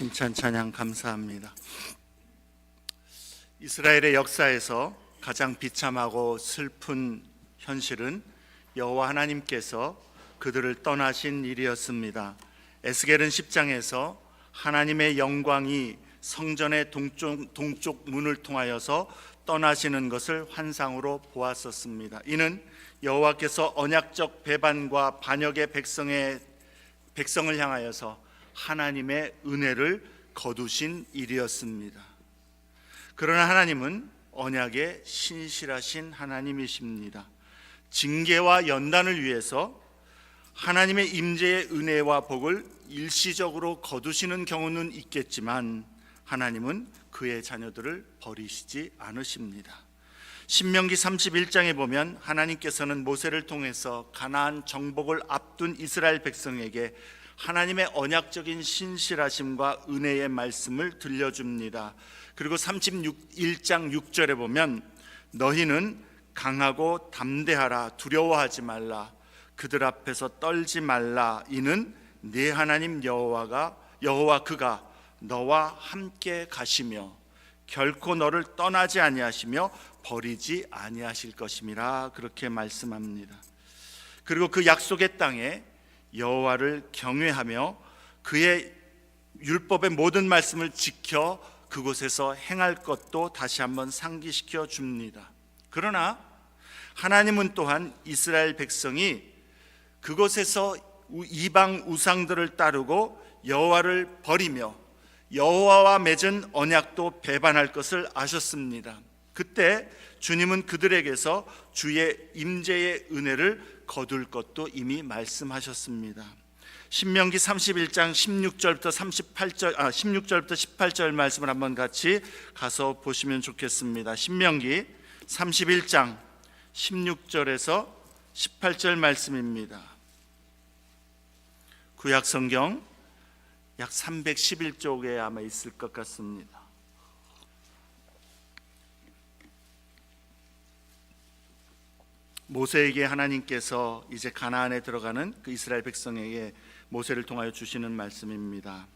칭찬 찬양 감사합니다. 이스라엘의 역사에서 가장 비참하고 슬픈 현실은 여호와 하나님께서 그들을 떠나신 일이었습니다. 에스겔은 10장에서 하나님의 영광이 성전의 동쪽 문을 통하여서 떠나시는 것을 환상으로 보았었습니다. 이는 여호와께서 언약적 배반과 반역의 백성을 향하여서 하나님의 은혜를 거두신 일이었습니다. 그러나 하나님은 언약의 신실하신 하나님이십니다. 징계와 연단을 위해서 하나님의 임재의 은혜와 복을 일시적으로 거두시는 경우는 있겠지만 하나님은 그의 자녀들을 버리시지 않으십니다. 신명기 31장에 보면 하나님께서는 모세를 통해서 가나안 정복을 앞둔 이스라엘 백성에게 하나님의 언약적인 신실하심과 은혜의 말씀을 들려줍니다. 그리고 31장 6절에 보면 너희는 강하고 담대하라, 두려워하지 말라, 그들 앞에서 떨지 말라, 이는 네 하나님 여호와 그가 너와 함께 가시며 결코 너를 떠나지 아니하시며 버리지 아니하실 것임이라, 그렇게 말씀합니다. 그리고 그 약속의 땅에 여호와를 경외하며 그의 율법의 모든 말씀을 지켜 그곳에서 행할 것도 다시 한번 상기시켜 줍니다. 그러나 하나님은 또한 이스라엘 백성이 그곳에서 이방 우상들을 따르고 여호와를 버리며 여호와와 맺은 언약도 배반할 것을 아셨습니다. 그때 주님은 그들에게서 주의 임재의 은혜를 거둘 것도 이미 말씀하셨습니다. 신명기 31장 16절부터 18절 말씀을 한번 같이 가서 보시면 좋겠습니다. 신명기 31장 16절에서 18절 말씀입니다. 구약 성경 약 311쪽에 아마 있을 것 같습니다. 모세에게 하나님께서 이제 가나안에 들어가는 그 이스라엘 백성에게 모세를 통하여 주시는 말씀입니다.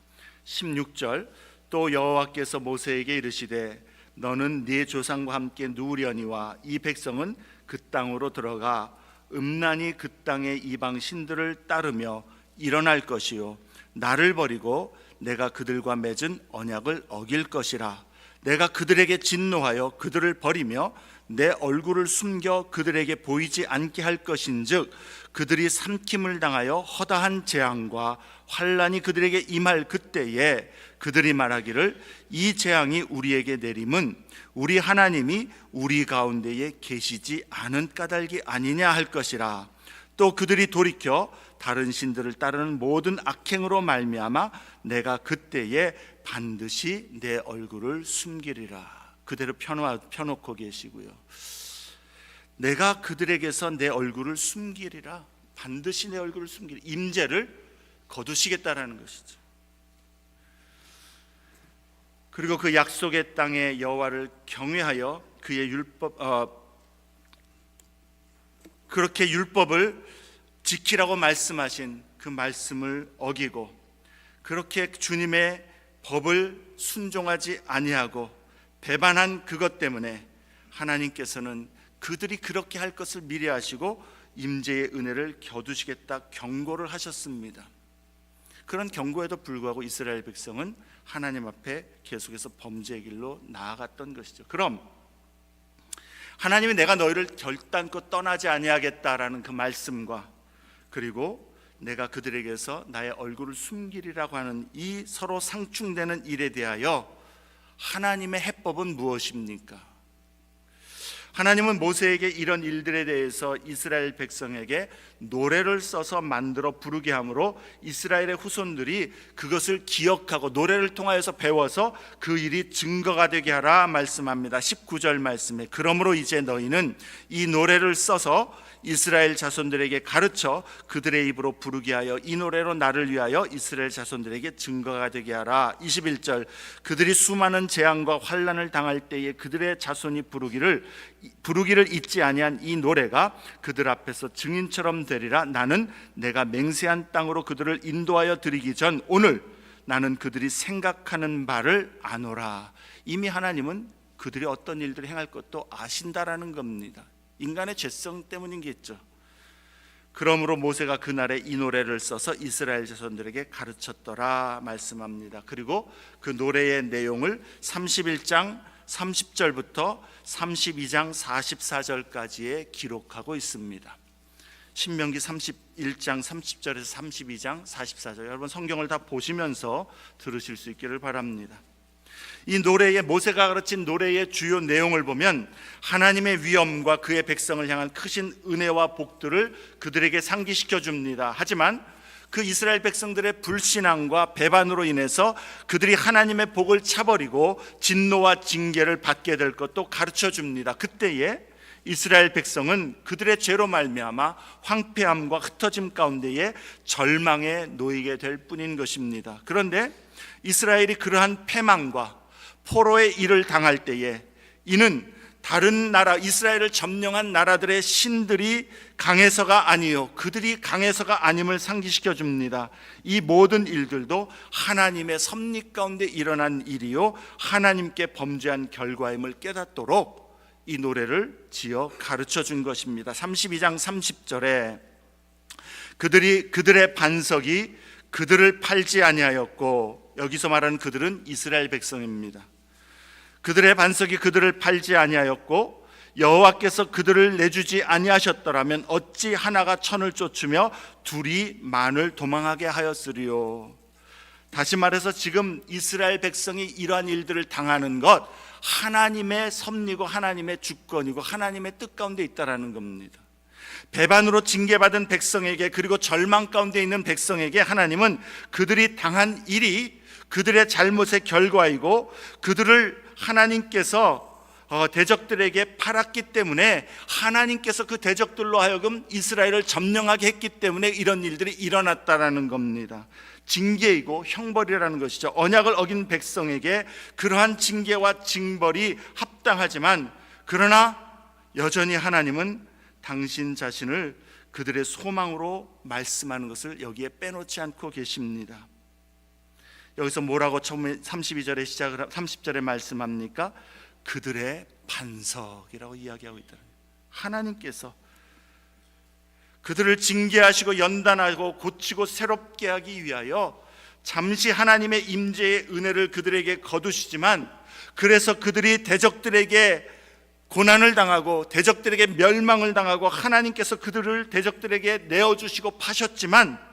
16절, 또 여호와께서 모세에게 이르시되 너는 네 조상과 함께 누우려니와 이 백성은 그 땅으로 들어가 음란히 그 땅의 이방 신들을 따르며 일어날 것이요 나를 버리고 내가 그들과 맺은 언약을 어길 것이라. 내가 그들에게 진노하여 그들을 버리며 내 얼굴을 숨겨 그들에게 보이지 않게 할 것인즉 그들이 삼킴을 당하여 허다한 재앙과 환난이 그들에게 임할 그때에 그들이 말하기를 이 재앙이 우리에게 내림은 우리 하나님이 우리 가운데에 계시지 않은 까닭이 아니냐 할 것이라. 또 그들이 돌이켜 다른 신들을 따르는 모든 악행으로 말미암아 내가 그때에 반드시 내 얼굴을 숨기리라. 그대로 펴놓고 계시고요. 내가 그들에게서 내 얼굴을 숨기리라. 반드시 내 얼굴을 숨기리라. 임재를 거두시겠다라는 것이죠. 그리고 그 약속의 땅에 여호와를 경외하여 그의 그렇게 율법을 지키라고 말씀하신 그 말씀을 어기고 그렇게 주님의 법을 순종하지 아니하고 배반한 그것 때문에 하나님께서는 그들이 그렇게 할 것을 미리 아시고 임재의 은혜를 거두시겠다 경고를 하셨습니다. 그런 경고에도 불구하고 이스라엘 백성은 하나님 앞에 계속해서 범죄의 길로 나아갔던 것이죠. 그럼 하나님이 내가 너희를 결단코 떠나지 아니하겠다라는 그 말씀과 그리고 내가 그들에게서 나의 얼굴을 숨기리라고 하는 이 서로 상충되는 일에 대하여 하나님의 해법은 무엇입니까? 하나님은 모세에게 이런 일들에 대해서 이스라엘 백성에게 노래를 써서 만들어 부르게 함으로 이스라엘의 후손들이 그것을 기억하고 노래를 통하여서 배워서 그 일이 증거가 되게 하라 말씀합니다. 19절 말씀에 그러므로 이제 너희는 이 노래를 써서 이스라엘 자손들에게 가르쳐 그들의 입으로 부르게 하여 이 노래로 나를 위하여 이스라엘 자손들에게 증거가 되게 하라. 21절 그들이 수많은 재앙과 환난을 당할 때에 그들의 자손이 부르기를 잊지 아니한 이 노래가 그들 앞에서 증인처럼 되리라. 나는 내가 맹세한 땅으로 그들을 인도하여 드리기 전 오늘 나는 그들이 생각하는 바를 아노라. 이미 하나님은 그들이 어떤 일들을 행할 것도 아신다라는 겁니다. 인간의 죄성 때문이겠죠. 그러므로 모세가 그날에 이 노래를 써서 이스라엘 자손들에게 가르쳤더라 말씀합니다. 그리고 그 노래의 내용을 31장 30절부터 32장 44절까지에 기록하고 있습니다. 신명기 31장 30절에서 32장 44절, 여러분 성경을 다 보시면서 들으실 수 있기를 바랍니다. 이 노래의, 모세가 가르친 노래의 주요 내용을 보면 하나님의 위엄과 그의 백성을 향한 크신 은혜와 복들을 그들에게 상기시켜 줍니다. 하지만 그 이스라엘 백성들의 불신앙과 배반으로 인해서 그들이 하나님의 복을 차버리고 진노와 징계를 받게 될 것도 가르쳐 줍니다. 그때에 이스라엘 백성은 그들의 죄로 말미암아 황폐함과 흩어짐 가운데에 절망에 놓이게 될 뿐인 것입니다. 그런데 이스라엘이 그러한 패망과 포로의 일을 당할 때에 이는 다른 나라, 이스라엘을 점령한 나라들의 신들이 강해서가 아니요 그들이 강해서가 아님을 상기시켜 줍니다. 이 모든 일들도 하나님의 섭리 가운데 일어난 일이요 하나님께 범죄한 결과임을 깨닫도록 이 노래를 지어 가르쳐 준 것입니다. 32장 30절에 그들의 반석이 그들을 팔지 아니하였고, 여기서 말하는 그들은 이스라엘 백성입니다. 그들의 반석이 그들을 팔지 아니하였고 여호와께서 그들을 내주지 아니하셨더라면 어찌 하나가 천을 쫓으며 둘이 만을 도망하게 하였으리요. 다시 말해서 지금 이스라엘 백성이 이러한 일들을 당하는 것, 하나님의 섭리고 하나님의 주권이고 하나님의 뜻 가운데 있다라는 겁니다. 배반으로 징계받은 백성에게, 그리고 절망 가운데 있는 백성에게 하나님은 그들이 당한 일이 그들의 잘못의 결과이고 그들을 하나님께서 대적들에게 팔았기 때문에 하나님께서 그 대적들로 하여금 이스라엘을 점령하게 했기 때문에 이런 일들이 일어났다라는 겁니다. 징계이고 형벌이라는 것이죠. 언약을 어긴 백성에게 그러한 징계와 징벌이 합당하지만, 그러나 여전히 하나님은 당신 자신을 그들의 소망으로 말씀하는 것을 여기에 빼놓지 않고 계십니다. 여기서 뭐라고 처음에 32절에 시작을 30절에 말씀합니까? 그들의 반석이라고 이야기하고 있다. 하나님께서 그들을 징계하시고 연단하고 고치고 새롭게 하기 위하여 잠시 하나님의 임재의 은혜를 그들에게 거두시지만, 그래서 그들이 대적들에게 고난을 당하고 대적들에게 멸망을 당하고 하나님께서 그들을 대적들에게 내어주시고 파셨지만,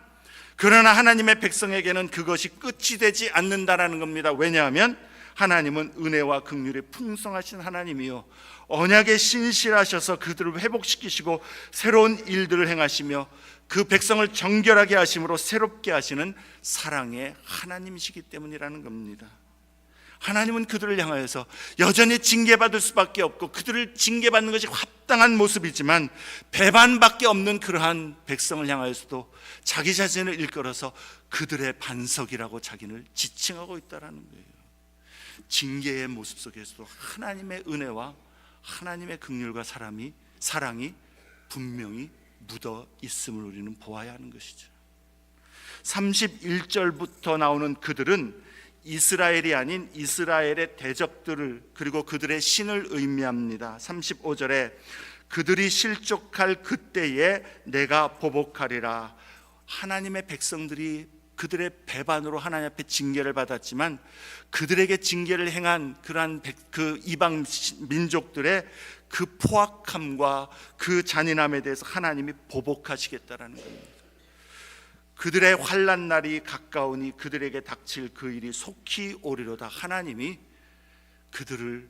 그러나 하나님의 백성에게는 그것이 끝이 되지 않는다라는 겁니다. 왜냐하면 하나님은 은혜와 긍휼이 풍성하신 하나님이요 언약에 신실하셔서 그들을 회복시키시고 새로운 일들을 행하시며 그 백성을 정결하게 하심으로 새롭게 하시는 사랑의 하나님이시기 때문이라는 겁니다. 하나님은 그들을 향하여서 여전히 징계받을 수밖에 없고 그들을 징계받는 것이 합당한 모습이지만 배반밖에 없는 그러한 백성을 향하여서도 자기 자신을 일컬어서 그들의 반석이라고 자기를 지칭하고 있다는 거예요. 징계의 모습 속에서도 하나님의 은혜와 하나님의 긍휼과 사랑이 분명히 묻어 있음을 우리는 보아야 하는 것이죠. 31절부터 나오는 그들은 이스라엘이 아닌 이스라엘의 대적들을, 그리고 그들의 신을 의미합니다. 35절에 그들이 실족할 그때에 내가 보복하리라. 하나님의 백성들이 그들의 배반으로 하나님 앞에 징계를 받았지만 그들에게 징계를 행한 그러한 그 이방 민족들의 그 포악함과 그 잔인함에 대해서 하나님이 보복하시겠다라는 겁니다. 그들의 환난 날이 가까우니 그들에게 닥칠 그 일이 속히 오리로다. 하나님이 그들을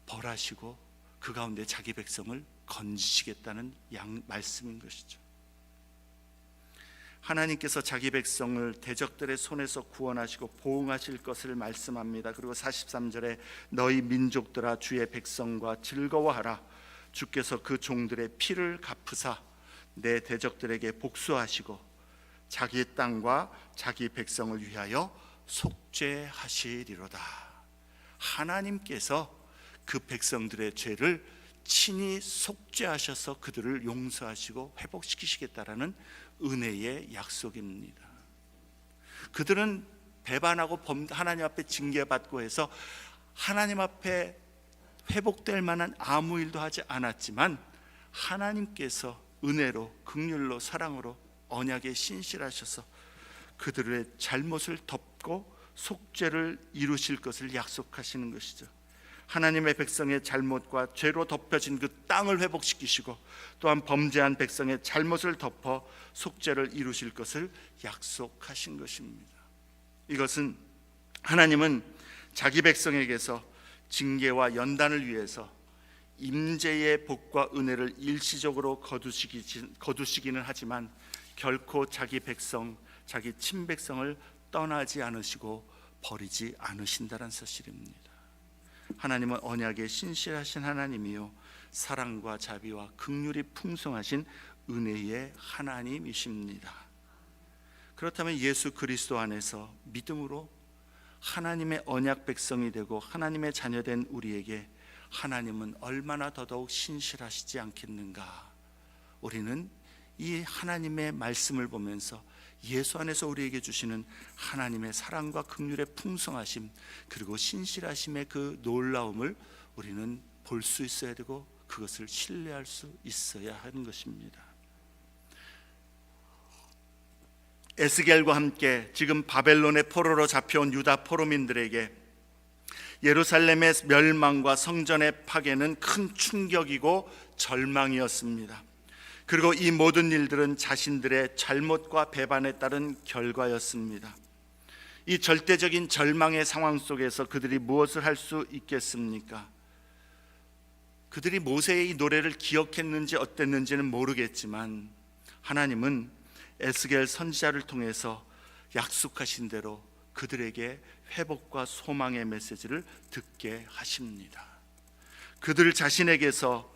벌하시고 그 가운데 자기 백성을 건지시겠다는 말씀인 것이죠. 하나님께서 자기 백성을 대적들의 손에서 구원하시고 보응하실 것을 말씀합니다. 그리고 43절에 너희 민족들아 주의 백성과 즐거워하라. 주께서 그 종들의 피를 갚으사 내 대적들에게 복수하시고 자기 땅과 자기 백성을 위하여 속죄하시리로다. 하나님께서 그 백성들의 죄를 친히 속죄하셔서 그들을 용서하시고 회복시키시겠다라는 은혜의 약속입니다. 그들은 배반하고 하나님 앞에 징계받고 해서 하나님 앞에 회복될 만한 아무 일도 하지 않았지만 하나님께서 은혜로, 긍휼로, 사랑으로 언약에 신실하셔서 그들의 잘못을 덮고 속죄를 이루실 것을 약속하시는 것이죠. 하나님의 백성의 잘못과 죄로 덮여진 그 땅을 회복시키시고 또한 범죄한 백성의 잘못을 덮어 속죄를 이루실 것을 약속하신 것입니다. 이것은 하나님은 자기 백성에게서 징계와 연단을 위해서 임재의 복과 은혜를 일시적으로 거두시기는 하지만 결코 자기 백성, 자기 친백성을 떠나지 않으시고 버리지 않으신다는 사실입니다. 하나님은 언약에 신실하신 하나님이요 사랑과 자비와 긍휼이 풍성하신 은혜의 하나님이십니다. 그렇다면 예수 그리스도 안에서 믿음으로 하나님의 언약 백성이 되고 하나님의 자녀된 우리에게 하나님은 얼마나 더더욱 신실하시지 않겠는가? 우리는 이 하나님의 말씀을 보면서 예수 안에서 우리에게 주시는 하나님의 사랑과 긍휼의 풍성하심 그리고 신실하심의 그 놀라움을 우리는 볼 수 있어야 되고 그것을 신뢰할 수 있어야 하는 것입니다. 에스겔과 함께 지금 바벨론의 포로로 잡혀온 유다 포로민들에게 예루살렘의 멸망과 성전의 파괴는 큰 충격이고 절망이었습니다. 그리고 이 모든 일들은 자신들의 잘못과 배반에 따른 결과였습니다. 이 절대적인 절망의 상황 속에서 그들이 무엇을 할 수 있겠습니까? 그들이 모세의 이 노래를 기억했는지 어땠는지는 모르겠지만 하나님은 에스겔 선지자를 통해서 약속하신 대로 그들에게 회복과 소망의 메시지를 듣게 하십니다. 그들 자신에게서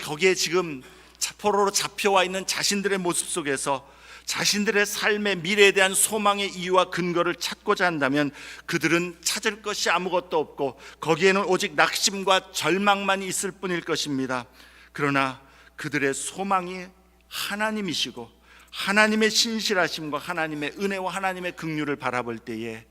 거기에 지금 포로로 잡혀와 있는 자신들의 모습 속에서 자신들의 삶의 미래에 대한 소망의 이유와 근거를 찾고자 한다면 그들은 찾을 것이 아무것도 없고 거기에는 오직 낙심과 절망만 있을 뿐일 것입니다. 그러나 그들의 소망이 하나님이시고 하나님의 신실하심과 하나님의 은혜와 하나님의 긍휼을 바라볼 때에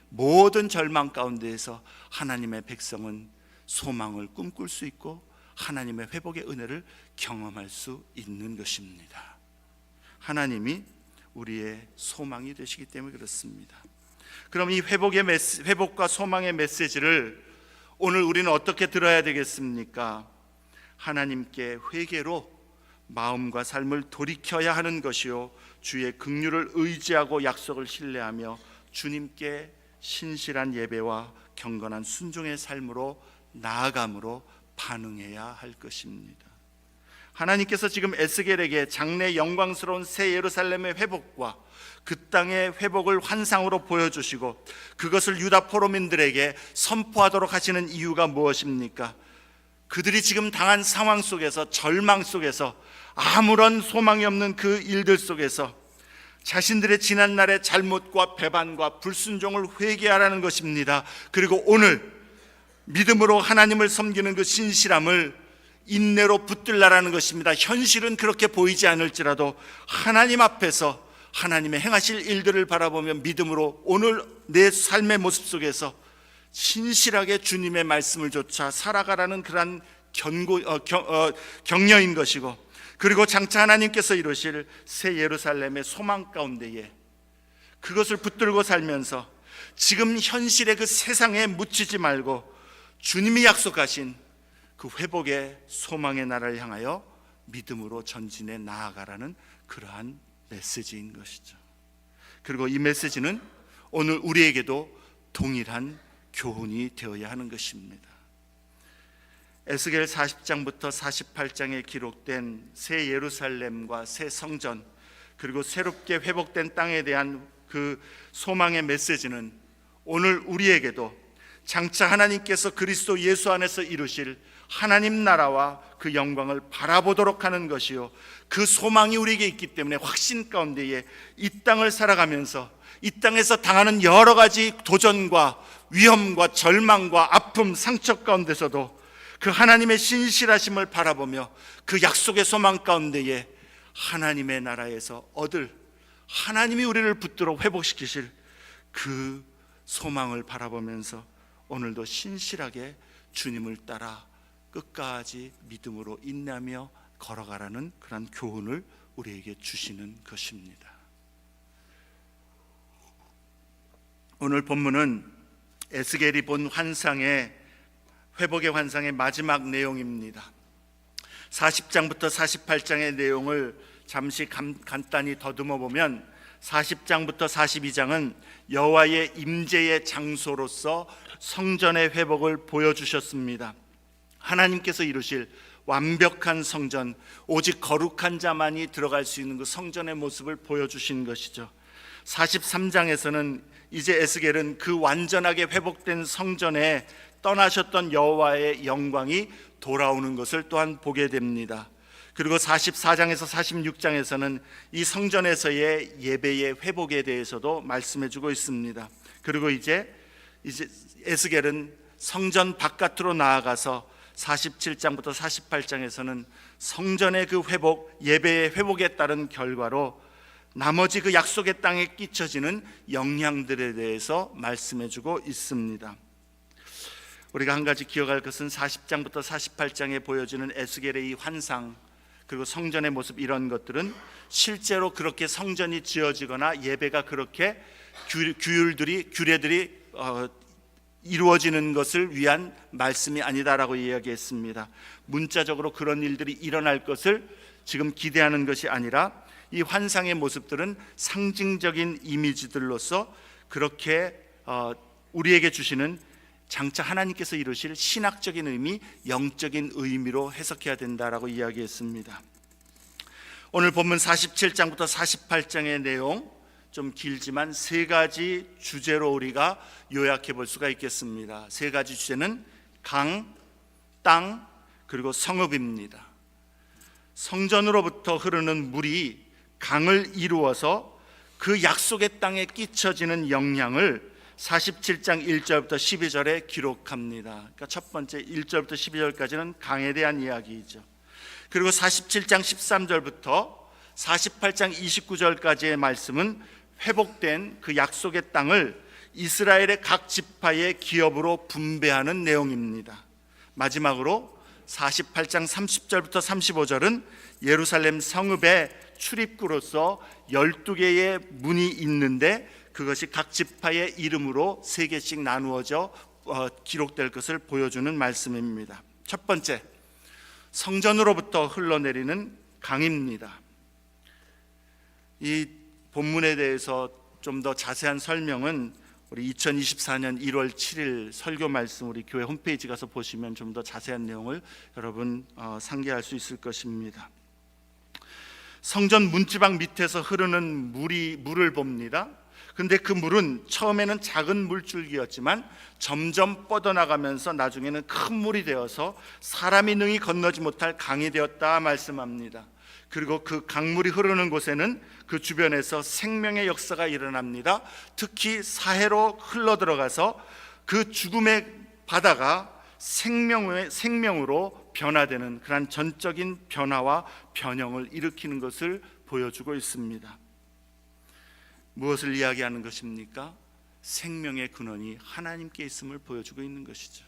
모든 절망 가운데에서 하나님의 백성은 소망을 꿈꿀 수 있고 하나님의 회복의 은혜를 경험할 수 있는 것입니다. 하나님이 우리의 소망이 되시기 때문에 그렇습니다. 그럼 이 회복과 소망의 메시지를 오늘 우리는 어떻게 들어야 되겠습니까? 하나님께 회개로 마음과 삶을 돌이켜야 하는 것이요 주의 긍휼을 의지하고 약속을 신뢰하며 주님께 신실한 예배와 경건한 순종의 삶으로 나아감으로 반응해야 할 것입니다. 하나님께서 지금 에스겔에게 장래 영광스러운 새 예루살렘의 회복과 그 땅의 회복을 환상으로 보여주시고 그것을 유다 포로민들에게 선포하도록 하시는 이유가 무엇입니까? 그들이 지금 당한 상황 속에서 절망 속에서 아무런 소망이 없는 그 일들 속에서 자신들의 지난날의 잘못과 배반과 불순종을 회개하라는 것입니다. 그리고 오늘 믿음으로 하나님을 섬기는 그 신실함을 인내로 붙들라라는 것입니다. 현실은 그렇게 보이지 않을지라도 하나님 앞에서 하나님의 행하실 일들을 바라보며 믿음으로 오늘 내 삶의 모습 속에서 신실하게 주님의 말씀을 좇아 살아가라는 그러한 격려인 것이고 그리고 장차 하나님께서 이루실 새 예루살렘의 소망 가운데에 그것을 붙들고 살면서 지금 현실의 그 세상에 묻히지 말고 주님이 약속하신 그 회복의 소망의 나라를 향하여 믿음으로 전진해 나아가라는 그러한 메시지인 것이죠. 그리고 이 메시지는 오늘 우리에게도 동일한 교훈이 되어야 하는 것입니다. 에스겔 40장부터 48장에 기록된 새 예루살렘과 새 성전 그리고 새롭게 회복된 땅에 대한 그 소망의 메시지는 오늘 우리에게도 장차 하나님께서 그리스도 예수 안에서 이루실 하나님 나라와 그 영광을 바라보도록 하는 것이요 그 소망이 우리에게 있기 때문에 확신 가운데에 이 땅을 살아가면서 이 땅에서 당하는 여러 가지 도전과 위험과 절망과 아픔, 상처 가운데서도 그 하나님의 신실하심을 바라보며 그 약속의 소망 가운데에 하나님의 나라에서 얻을 하나님이 우리를 붙들어 회복시키실 그 소망을 바라보면서 오늘도 신실하게 주님을 따라 끝까지 믿음으로 인내하며 걸어가라는 그런 교훈을 우리에게 주시는 것입니다. 오늘 본문은 에스겔이 본 회복의 환상의 마지막 내용입니다. 40장부터 48장의 내용을 잠시 간단히 더듬어 보면 40장부터 42장은 여호와의 임재의 장소로서 성전의 회복을 보여주셨습니다. 하나님께서 이루실 완벽한 성전, 오직 거룩한 자만이 들어갈 수 있는 그 성전의 모습을 보여주신 것이죠. 43장에서는 이제 에스겔은 그 완전하게 회복된 성전에 떠나셨던 여호와의 영광이 돌아오는 것을 또한 보게 됩니다. 그리고 44장에서 46장에서는 이 성전에서의 예배의 회복에 대해서도 말씀해 주고 있습니다. 그리고 이제 에스겔은 성전 바깥으로 나아가서 47장부터 48장에서는 성전의 그 회복, 예배의 회복에 따른 결과로 나머지 그 약속의 땅에 끼쳐지는 영향들에 대해서 말씀해 주고 있습니다. 우리가 한 가지 기억할 것은 40장부터 48장에 보여주는 에스겔의 이 환상, 그리고 성전의 모습, 이런 것들은 실제로 그렇게 성전이 지어지거나 예배가 그렇게 규례들이 이루어지는 것을 위한 말씀이 아니다라고 이야기했습니다. 문자적으로 그런 일들이 일어날 것을 지금 기대하는 것이 아니라 이 환상의 모습들은 상징적인 이미지들로서 그렇게 우리에게 주시는 장차 하나님께서 이루실 신학적인 의미, 영적인 의미로 해석해야 된다라고 이야기했습니다. 오늘 본문 47장부터 48장의 내용, 좀 길지만 세 가지 주제로 우리가 요약해 볼 수가 있겠습니다. 세 가지 주제는 강, 땅, 그리고 성읍입니다. 성전으로부터 흐르는 물이 강을 이루어서 그 약속의 땅에 끼쳐지는 영향을 47장 1절부터 12절에 기록합니다. 그러니까 첫 번째 1절부터 12절까지는 강에 대한 이야기이죠. 그리고 47장 13절부터 48장 29절까지의 말씀은 회복된 그 약속의 땅을 이스라엘의 각 지파의 기업으로 분배하는 내용입니다. 마지막으로 48장 30절부터 35절은 예루살렘 성읍의 출입구로서 12개의 문이 있는데 그것이 각 지파의 이름으로 3개씩 나누어져 기록될 것을 보여주는 말씀입니다. 첫 번째, 성전으로부터 흘러내리는 강입니다. 이 본문에 대해서 좀 더 자세한 설명은 우리 2024년 1월 7일 설교 말씀 우리 교회 홈페이지 가서 보시면 좀 더 자세한 내용을 여러분 상기할 수 있을 것입니다. 성전 문지방 밑에서 흐르는 물을 봅니다. 근데 그 물은 처음에는 작은 물줄기였지만 점점 뻗어나가면서 나중에는 큰 물이 되어서 사람이 능히 건너지 못할 강이 되었다 말씀합니다. 그리고 그 강물이 흐르는 곳에는 그 주변에서 생명의 역사가 일어납니다. 특히 사해로 흘러들어가서 그 죽음의 바다가 생명으로 변화되는 그런 전적인 변화와 변형을 일으키는 것을 보여주고 있습니다. 무엇을 이야기하는 것입니까? 생명의 근원이 하나님께 있음을 보여주고 있는 것이죠.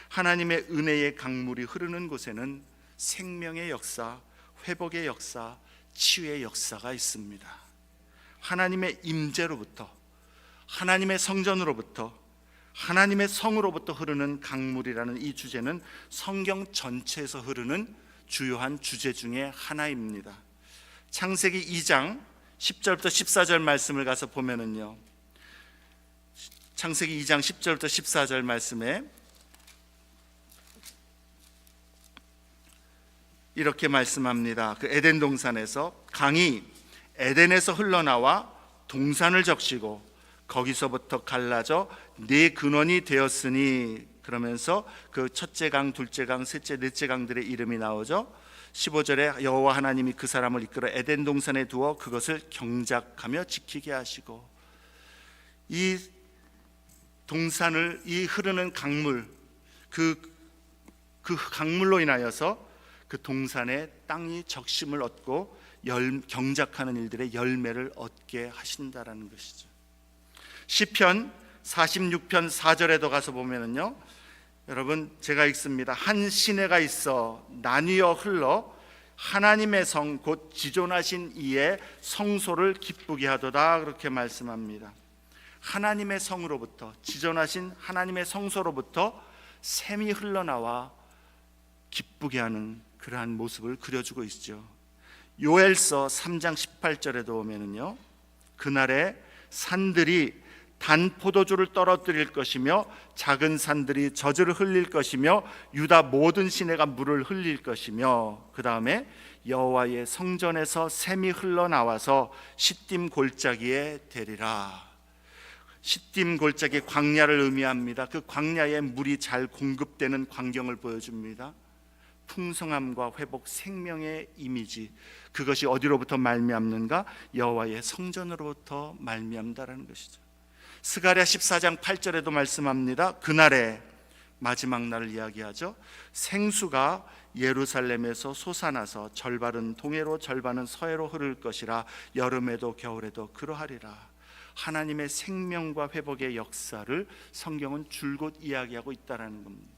하나님의 은혜의 강물이 흐르는 곳에는 생명의 역사, 회복의 역사, 치유의 역사가 있습니다. 하나님의 임재로부터, 하나님의 성전으로부터, 하나님의 성으로부터 흐르는 강물이라는 이 주제는 성경 전체에서 흐르는 주요한 주제 중에 하나입니다. 창세기 2장 10절부터 14절 말씀을 가서 보면은요, 창세기 2장 10절부터 14절 말씀에 이렇게 말씀합니다. 그 에덴 동산에서 강이 에덴에서 흘러나와 동산을 적시고 거기서부터 갈라져 네 근원이 되었으니, 그러면서 그 첫째 강, 둘째 강, 셋째, 넷째 강들의 이름이 나오죠. 15절에 여호와 하나님이 그 사람을 이끌어 에덴 동산에 두어 그것을 경작하며 지키게 하시고, 이 동산을, 이 흐르는 강물, 그 강물로 인하여서 그 동산의 땅이 적심을 얻고 경작하는 일들의 열매를 얻게 하신다라는 것이죠. 시편 46편 4절에도 가서 보면은요, 여러분 제가 읽습니다. 한 시내가 있어 나뉘어 흘러 하나님의 성 곧 지존하신 이의 성소를 기쁘게 하도다, 그렇게 말씀합니다. 하나님의 성으로부터, 지존하신 하나님의 성소로부터 샘이 흘러나와 기쁘게 하는 그러한 모습을 그려주고 있죠. 요엘서 3장 18절에도 보면은요, 그날에 산들이 단 포도주를 떨어뜨릴 것이며 작은 산들이 젖을 흘릴 것이며 유다 모든 시내가 물을 흘릴 것이며, 그 다음에 여호와의 성전에서 샘이 흘러나와서 시딤 골짜기에 되리라. 시딤 골짜기, 광야를 의미합니다. 그 광야에 물이 잘 공급되는 광경을 보여줍니다. 풍성함과 회복, 생명의 이미지, 그것이 어디로부터 말미암는가? 여호와의 성전으로부터 말미암다라는 것이죠. 스가랴 14장 8절에도 말씀합니다. 그날에, 마지막 날을 이야기하죠. 생수가 예루살렘에서 솟아나서 절반은 동해로 절반은 서해로 흐를 것이라. 여름에도 겨울에도 그러하리라. 하나님의 생명과 회복의 역사를 성경은 줄곧 이야기하고 있다는 겁니다.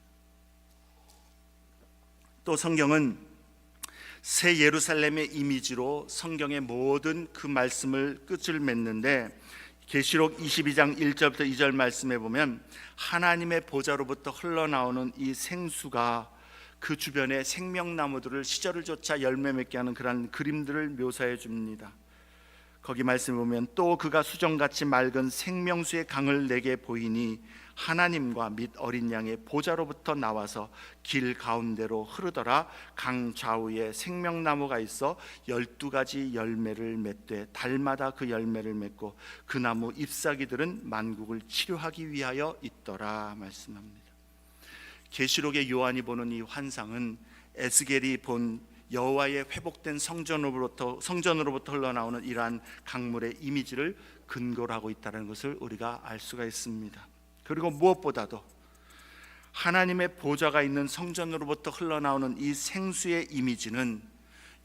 또 성경은 새 예루살렘의 이미지로 성경의 모든 그 말씀을 끝을 맺는데, 계시록 22장 1절부터 2절 말씀에 보면 하나님의 보좌로부터 흘러나오는 이 생수가 그 주변의 생명나무들을 시절을 쫓아 열매 맺게 하는 그런 그림들을 묘사해 줍니다. 거기 말씀에 보면 또 그가 수정같이 맑은 생명수의 강을 내게 보이니 하나님과 및 어린 양의 보좌로부터 나와서 길 가운데로 흐르더라. 강 좌우에 생명나무가 있어 12가지 열매를 맺되 달마다 그 열매를 맺고 그 나무 잎사귀들은 만국을 치료하기 위하여 있더라 말씀합니다. 계시록의 요한이 보는 이 환상은 에스겔이 본 여호와의 회복된 성전으로부터 흘러나오는 이러한 강물의 이미지를 근거로 하고 있다는 것을 우리가 알 수가 있습니다. 그리고 무엇보다도 하나님의 보좌가 있는 성전으로부터 흘러나오는 이 생수의 이미지는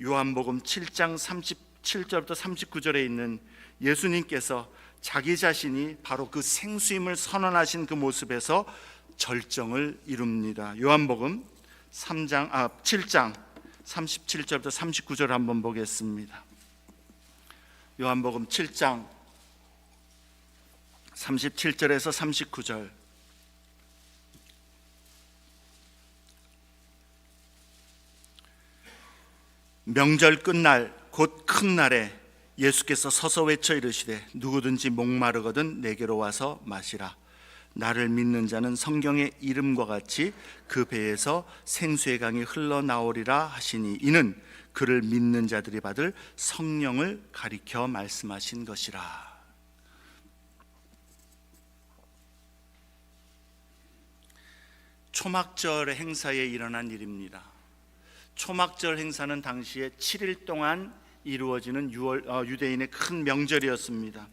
요한복음 7장 37절부터 39절에 있는 예수님께서 자기 자신이 바로 그 생수임을 선언하신 그 모습에서 절정을 이룹니다. 요한복음 7장 37절부터 39절 한번 보겠습니다. 요한복음 7장 37절에서 39절. 명절 끝날 곧 큰 날에 예수께서 서서 외쳐 이르시되 누구든지 목마르거든 내게로 와서 마시라. 나를 믿는 자는 성경의 이름과 같이 그 배에서 생수의 강이 흘러나오리라 하시니 이는 그를 믿는 자들이 받을 성령을 가리켜 말씀하신 것이라. 초막절 행사에 일어난 일입니다. 초막절 행사는 당시에 7일 동안 이루어지는 유대인의 큰 명절이었습니다.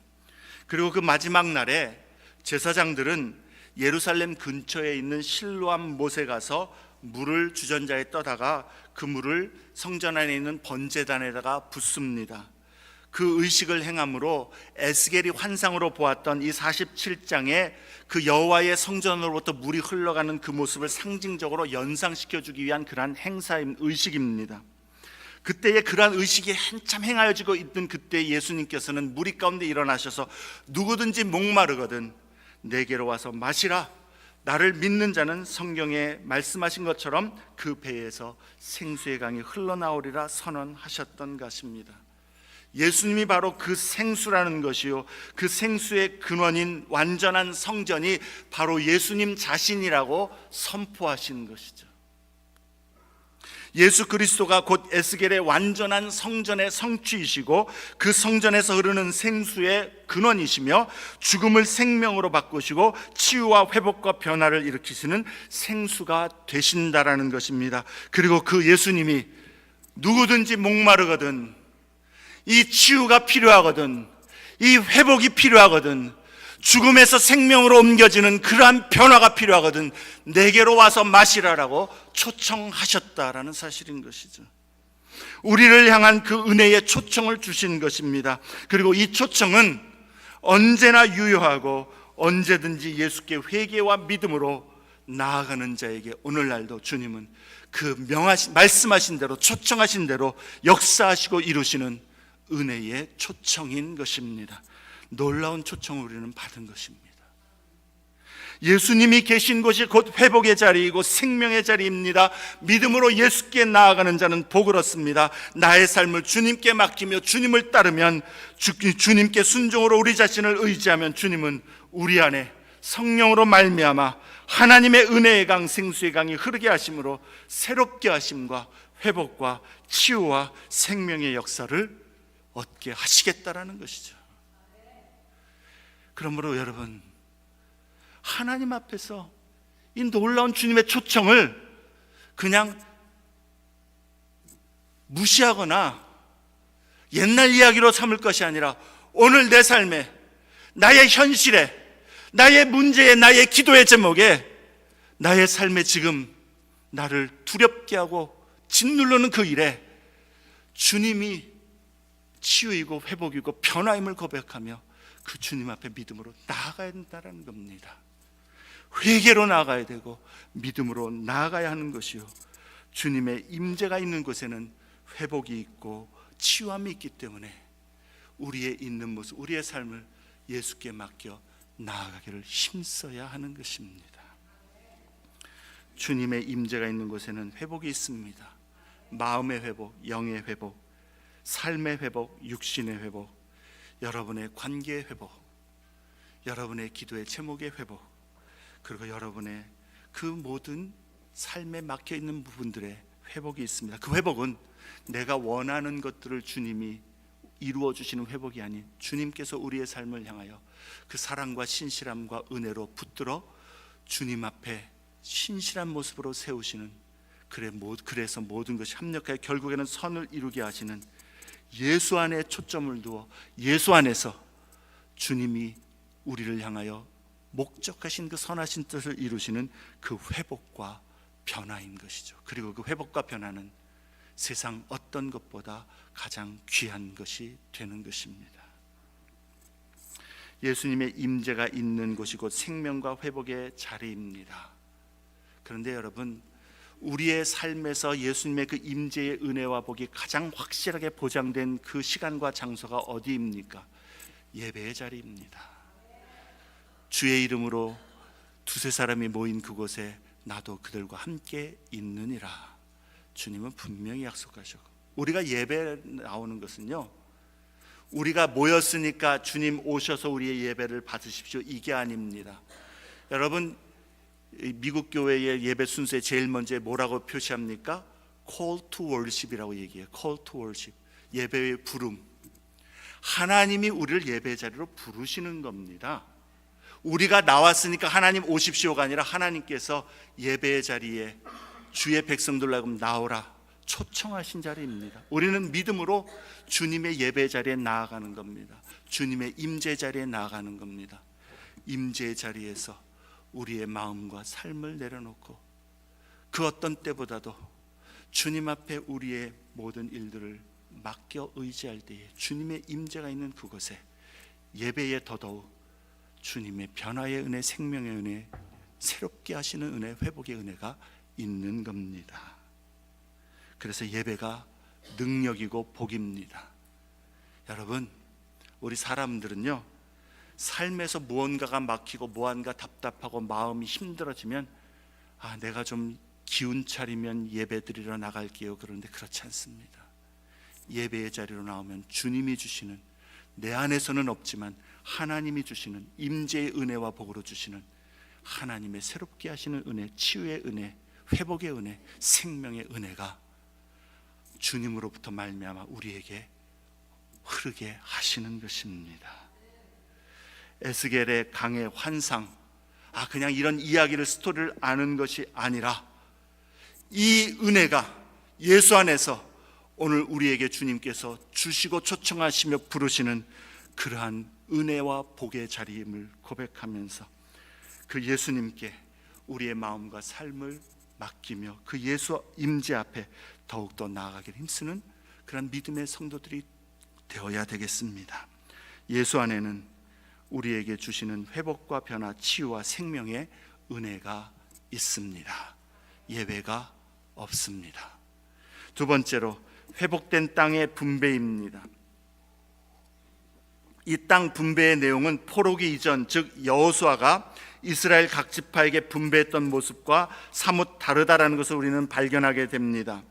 그리고 그 마지막 날에 제사장들은 예루살렘 근처에 있는 실로암 못에 가서 물을 주전자에 떠다가 그 물을 성전 안에 있는 번제단에다가 붓습니다. 그 의식을 행함으로 에스겔이 환상으로 보았던 이 47장의 그 여호와의 성전으로부터 물이 흘러가는 그 모습을 상징적으로 연상시켜주기 위한 그러한 의식입니다. 그때에 그러한 의식이 한참 행하여지고 있던 그때 예수님께서는 무리 가운데 일어나셔서 누구든지 목마르거든 내게로 와서 마시라. 나를 믿는 자는 성경에 말씀하신 것처럼 그 배에서 생수의 강이 흘러나오리라 선언하셨던 것입니다. 예수님이 바로 그 생수라는 것이요, 그 생수의 근원인 완전한 성전이 바로 예수님 자신이라고 선포하신 것이죠. 예수 그리스도가 곧 에스겔의 완전한 성전의 성취이시고 그 성전에서 흐르는 생수의 근원이시며 죽음을 생명으로 바꾸시고 치유와 회복과 변화를 일으키시는 생수가 되신다라는 것입니다. 그리고 그 예수님이 누구든지 목마르거든, 이 치유가 필요하거든, 이 회복이 필요하거든, 죽음에서 생명으로 옮겨지는 그러한 변화가 필요하거든 내게로 와서 마시라라고 초청하셨다라는 사실인 것이죠. 우리를 향한 그 은혜의 초청을 주신 것입니다. 그리고 이 초청은 언제나 유효하고 언제든지 예수께 회개와 믿음으로 나아가는 자에게 오늘날도 주님은 그 말씀하신 대로, 초청하신 대로 역사하시고 이루시는 은혜의 초청인 것입니다. 놀라운 초청을 우리는 받은 것입니다. 예수님이 계신 곳이 곧 회복의 자리이고 생명의 자리입니다. 믿음으로 예수께 나아가는 자는 복을 얻습니다. 나의 삶을 주님께 맡기며 주님을 따르면, 주님께 순종으로 우리 자신을 의지하면 주님은 우리 안에 성령으로 말미암아 하나님의 은혜의 강, 생수의 강이 흐르게 하심으로 새롭게 하심과 회복과 치유와 생명의 역사를 얻게 하시겠다라는 것이죠. 그러므로 여러분, 하나님 앞에서 이 놀라운 주님의 초청을 그냥 무시하거나 옛날 이야기로 삼을 것이 아니라 오늘 내 삶에, 나의 현실에, 나의 문제에, 나의 기도의 제목에, 나의 삶에 지금 나를 두렵게 하고 짓누르는 그 일에 주님이 치유이고 회복이고 변화임을 고백하며 그 주님 앞에 믿음으로 나아가야 된다는 겁니다. 회개로 나아가야 되고 믿음으로 나아가야 하는 것이요, 주님의 임재가 있는 곳에는 회복이 있고 치유함이 있기 때문에 우리의 있는 모습, 우리의 삶을 예수께 맡겨 나아가기를 힘써야 하는 것입니다. 주님의 임재가 있는 곳에는 회복이 있습니다. 마음의 회복, 영의 회복, 삶의 회복, 육신의 회복, 여러분의 관계의 회복, 여러분의 기도의 제목의 회복, 그리고 여러분의 그 모든 삶에 막혀있는 부분들의 회복이 있습니다. 그 회복은 내가 원하는 것들을 주님이 이루어 주시는 회복이 아닌 주님께서 우리의 삶을 향하여 그 사랑과 신실함과 은혜로 붙들어 주님 앞에 신실한 모습으로 세우시는, 그래서 모든 것이 합력하여 결국에는 선을 이루게 하시는 예수 안에 초점을 두어 예수 안에서 주님이 우리를 향하여 목적하신 그 선하신 뜻을 이루시는 그 회복과 변화인 것이죠. 그리고 그 회복과 변화는 세상 어떤 것보다 가장 귀한 것이 되는 것입니다. 예수님의 임재가 있는 곳이 곧 생명과 회복의 자리입니다. 그런데 여러분, 우리의 삶에서 예수님의 그 임재의 은혜와 복이 가장 확실하게 보장된 그 시간과 장소가 어디입니까? 예배의 자리입니다. 주의 이름으로 두세 사람이 모인 그곳에 나도 그들과 함께 있느니라. 주님은 분명히 약속하셨고, 우리가 예배에 나오는 것은요, 우리가 모였으니까 주님 오셔서 우리의 예배를 받으십시오, 이게 아닙니다. 여러분, 미국 교회의 예배 순서에 제일 먼저 뭐라고 표시합니까? Call to worship이라고 얘기해요. Call to worship, 예배의 부름. 하나님이 우리를 예배 자리로 부르시는 겁니다. 우리가 나왔으니까 하나님 오십시오가 아니라 하나님께서 예배의 자리에 주의 백성들로 하여금 나오라 초청하신 자리입니다. 우리는 믿음으로 주님의 예배 자리에 나아가는 겁니다. 주님의 임재 자리에 나아가는 겁니다. 임재 자리에서 우리의 마음과 삶을 내려놓고 그 어떤 때보다도 주님 앞에 우리의 모든 일들을 맡겨 의지할 때에 주님의 임재가 있는 그곳에 예배에 더더욱 주님의 변화의 은혜, 생명의 은혜, 새롭게 하시는 은혜, 회복의 은혜가 있는 겁니다. 그래서 예배가 능력이고 복입니다. 여러분, 우리 사람들은요, 삶에서 무언가가 막히고 무언가 답답하고 마음이 힘들어지면 내가 좀 기운 차리면 예배 드리러 나갈게요. 그런데 그렇지 않습니다. 예배의 자리로 나오면 주님이 주시는, 내 안에서는 없지만 하나님이 주시는 임재의 은혜와 복으로 주시는 하나님의 새롭게 하시는 은혜, 치유의 은혜, 회복의 은혜, 생명의 은혜가 주님으로부터 말미암아 우리에게 흐르게 하시는 것입니다. 에스겔의 강의 환상, 그냥 이런 이야기를, 스토리를 아는 것이 아니라 이 은혜가 예수 안에서 오늘 우리에게 주님께서 주시고 초청하시며 부르시는 그러한 은혜와 복의 자리임을 고백하면서 그 예수님께 우리의 마음과 삶을 맡기며 그 예수 임재 앞에 더욱더 나아가기를 힘쓰는 그런 믿음의 성도들이 되어야 되겠습니다. 예수 안에는 우리에게 주시는 회복과 변화, 치유와 생명의 은혜가 있습니다. 예외가 없습니다. 두 번째로 회복된 땅의 분배입니다. 이 땅 분배의 내용은 포로기 이전, 즉 여호수아가 이스라엘 각 지파에게 분배했던 모습과 사뭇 다르다라는 것을 우리는 발견하게 됩니다.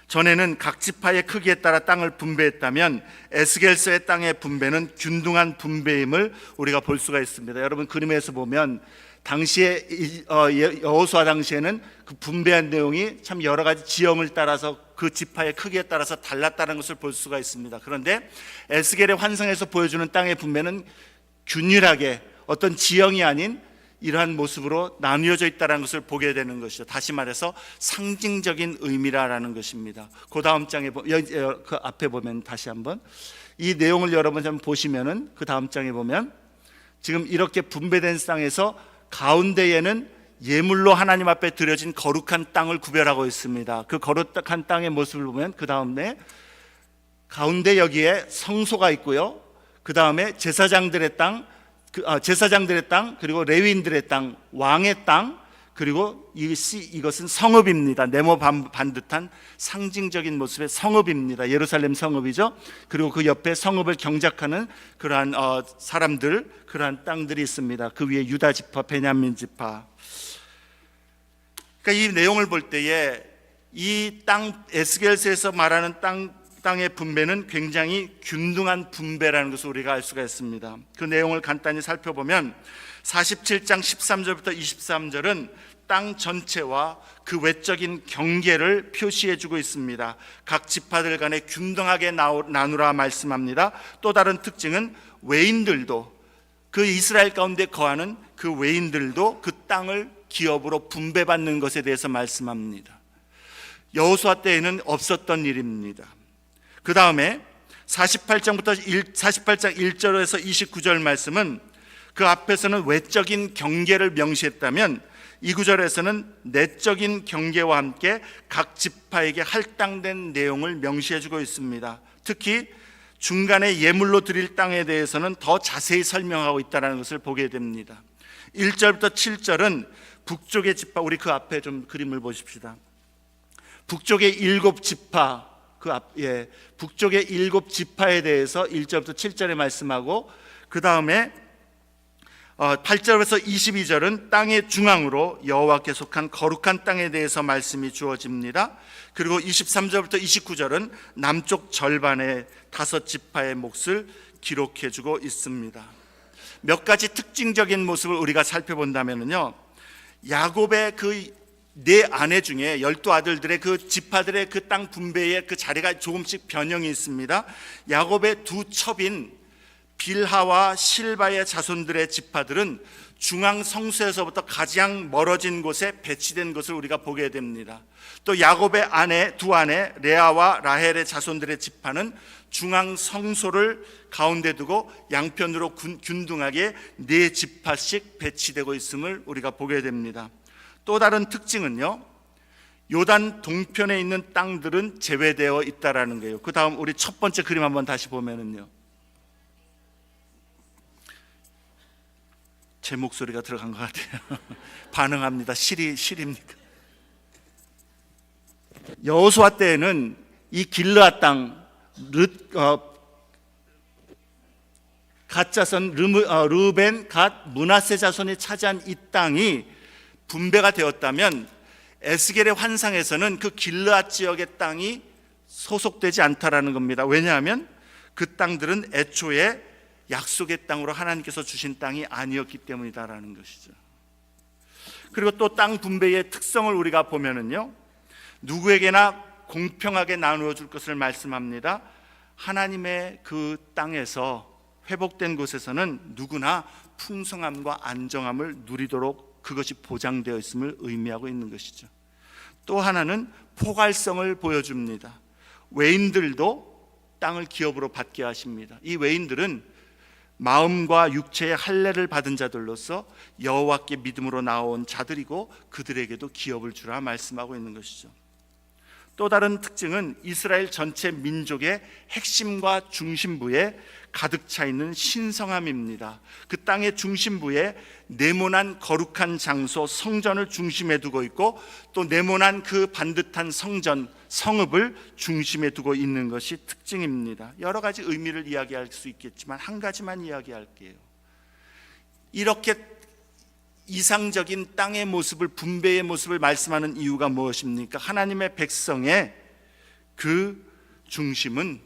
전에는 각 지파의 크기에 따라 땅을 분배했다면 에스겔서의 땅의 분배는 균등한 분배임을 우리가 볼 수가 있습니다. 여러분 그림에서 보면 당시에 여호수아 당시에는 그 분배한 내용이 참 여러 가지 지형을 따라서 그 지파의 크기에 따라서 달랐다는 것을 볼 수가 있습니다. 그런데 에스겔의 환상에서 보여주는 땅의 분배는 균일하게 어떤 지형이 아닌 이러한 모습으로 나뉘어져 있다는 것을 보게 되는 것이죠. 다시 말해서 상징적인 의미라는 것입니다. 그 다음 장에 그 앞에 보면 다시 한번 이 내용을 여러분 좀 보시면은 그 다음 장에 보면 지금 이렇게 분배된 땅에서 가운데에는 예물로 하나님 앞에 드려진 거룩한 땅을 구별하고 있습니다. 그 거룩한 땅의 모습을 보면 그 다음에 가운데 여기에 성소가 있고요. 그 다음에 제사장들의 땅, 그리고 레위인들의 땅, 왕의 땅, 그리고 이것은 성읍입니다. 네모 반듯한 상징적인 모습의 성읍입니다. 예루살렘 성읍이죠. 그리고 그 옆에 성읍을 경작하는 그러한 사람들, 그러한 땅들이 있습니다. 그 위에 유다 지파, 베냐민 지파. 그러니까 이 내용을 볼 때에 이 땅, 에스겔서에서 말하는 땅의 분배는 굉장히 균등한 분배라는 것을 우리가 알 수가 있습니다. 그 내용을 간단히 살펴보면 47장 13절부터 23절은 땅 전체와 그 외적인 경계를 표시해주고 있습니다. 각 지파들 간에 균등하게 나누라 말씀합니다. 또 다른 특징은 외인들도, 그 이스라엘 가운데 거하는 그 외인들도 그 땅을 기업으로 분배받는 것에 대해서 말씀합니다. 여호수아 때에는 없었던 일입니다. 그 다음에 48장 1절에서 29절 말씀은 그 앞에서는 외적인 경계를 명시했다면 이 구절에서는 내적인 경계와 함께 각 지파에게 할당된 내용을 명시해주고 있습니다. 특히 중간에 예물로 드릴 땅에 대해서는 더 자세히 설명하고 있다는 것을 보게 됩니다. 1절부터 7절은 북쪽의 지파, 우리 그 앞에 좀 그림을 보십시다. 북쪽의 7지파, 북쪽의 7지파에 대해서 1절부터 7절에 말씀하고, 그 다음에 8절에서 22절은 땅의 중앙으로 여호와께 속한 거룩한 땅에 대해서 말씀이 주어집니다. 그리고 23절부터 29절은 남쪽 절반의 5지파의 몫을 기록해주고 있습니다. 몇 가지 특징적인 모습을 우리가 살펴본다면요, 야곱의 그 네 아내 중에 12아들들의 그 지파들의 그 땅 분배의 그 자리가 조금씩 변형이 있습니다. 야곱의 두 첩인 빌하와 실바의 자손들의 지파들은 중앙 성소에서부터 가장 멀어진 곳에 배치된 것을 우리가 보게 됩니다. 또 야곱의 두 아내 레아와 라헬의 자손들의 지파는 중앙 성소를 가운데 두고 양편으로 균등하게 4지파씩 배치되고 있음을 우리가 보게 됩니다. 또 다른 특징은요, 요단 동편에 있는 땅들은 제외되어 있다라는 거예요. 그 다음 우리 첫 번째 그림 한번 다시 보면은요, 제 목소리가 들어간 것 같아요. 반응합니다. 실입니까? 여호수아 때에는 이 길르앗 땅, 갓 자손 르벤, 갓 므낫세 자손이 차지한 이 땅이 분배가 되었다면 에스겔의 환상에서는 그 길르앗 지역의 땅이 소속되지 않다라는 겁니다. 왜냐하면 그 땅들은 애초에 약속의 땅으로 하나님께서 주신 땅이 아니었기 때문이다라는 것이죠. 그리고 또 땅 분배의 특성을 우리가 보면은요, 누구에게나 공평하게 나누어 줄 것을 말씀합니다. 하나님의 그 땅에서 회복된 곳에서는 누구나 풍성함과 안정함을 누리도록 그것이 보장되어 있음을 의미하고 있는 것이죠. 또 하나는 포괄성을 보여줍니다. 외인들도 땅을 기업으로 받게 하십니다. 이 외인들은 마음과 육체의 할례를 받은 자들로서 여호와께 믿음으로 나온 자들이고 그들에게도 기업을 주라 말씀하고 있는 것이죠. 또 다른 특징은 이스라엘 전체 민족의 핵심과 중심부에 가득 차 있는 신성함입니다. 그 땅의 중심부에 네모난 거룩한 장소 성전을 중심에 두고 있고, 또 네모난 그 반듯한 성전 성읍을 중심에 두고 있는 것이 특징입니다. 여러 가지 의미를 이야기할 수 있겠지만 한 가지만 이야기할게요. 이렇게 이상적인 땅의 모습을, 분배의 모습을 말씀하는 이유가 무엇입니까? 하나님의 백성의 그 중심은